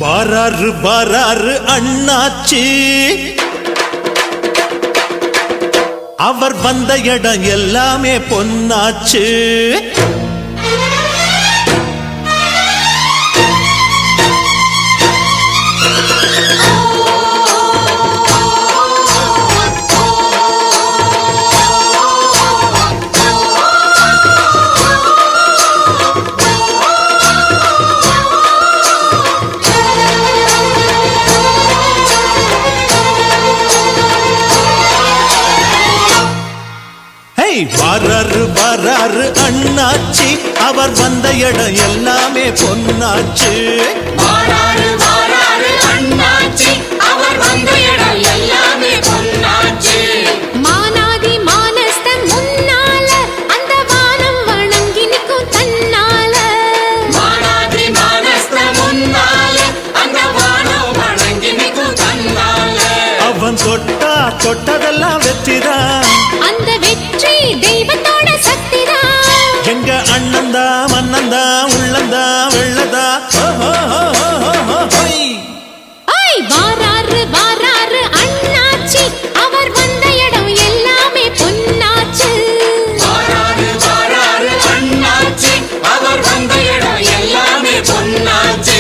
பாராரு பாராரு அண்ணாச்சி, அவர் வந்த இடம் எல்லாமே பொன்னாச்சு. வராரு வராரு அண்ணாச்சி, அவர் வந்த இடம் எல்லாமே பொன்னாச்சு. வராரு வராரு அண்ணாச்சி, அவர் வந்த இடம் எல்லாமே பொன்னாச்சு. மானாதி மானஸ்தன் முன்னால அந்த வானம் வணங்கி நிற்கும் தன்னால. மானாதி மானஸ்தன் முன்னால அந்த வானம் வணங்கி நிற்கும் தன்னால. அவன் தொட்டா தொட்டதெல்லாம் வெற்றிதான், அந்த வெற்றி தெய்வத்தோட சக்திதான். எங்க அண்ணந்தா மன்னந்தா உள்ளந்தா வெள்ளதா. வாராரு வாராரு அண்ணாச்சி, அவர் வந்த இடம் எல்லாமே பொன்னாச்சு. வராரு வராரு அண்ணாச்சி, அவர் வந்த இடம் எல்லாமே பொன்னாச்சு.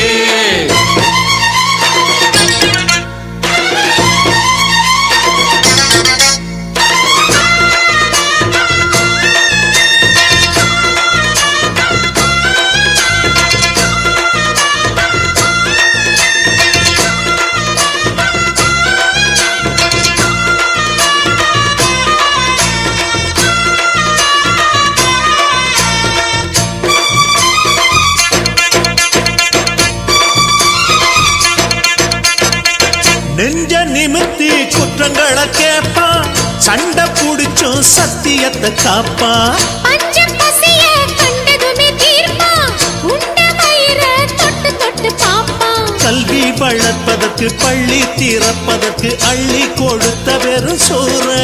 நெஞ்ச நிமித்தி குற்றங்களை கேட்பான், சண்டை புடிச்சும் சத்தியத்தை காப்பான். பஞ்சம் பசிய கண்டதுமே தீர்ப்பான், உண்ட வயிற தொட்டு தொட்டு பாப்பான். கல்வி வளர்ப்பதற்கு பள்ளி திறப்பதற்கு அள்ளி கொடுத்த வெறும் சோறு.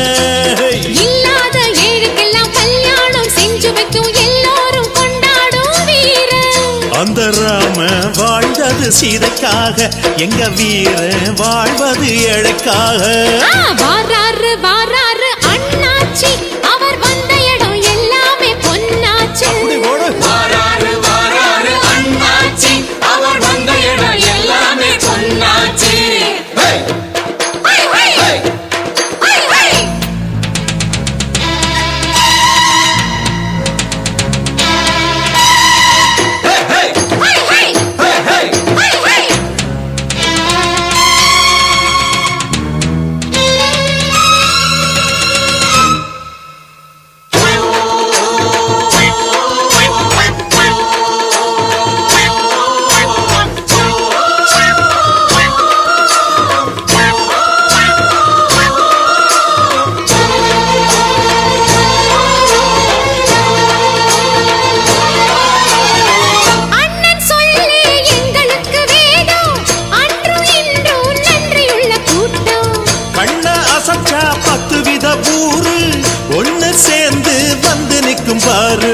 இல்லாத ஏழுக்கெல்லாம் கல்யாணம் செஞ்சு வைக்கும் எல்லோரும் கொண்டாடும் வீர. அந்த ராம வாழ்ந்தது சீதைக்காக, எங்க வீர வாழ்வது ஏழைக்காக. வாராரு வாராரு அண்ணாச்சி, அவர் வந்த இடம் எல்லாமே பொன்னாச்சு. வராரு வராரு அண்ணாச்சி, அவர் வந்த இடம் எல்லாமே பொன்னாச்சு. சேர்ந்து வந்து நிற்கும் பாரு.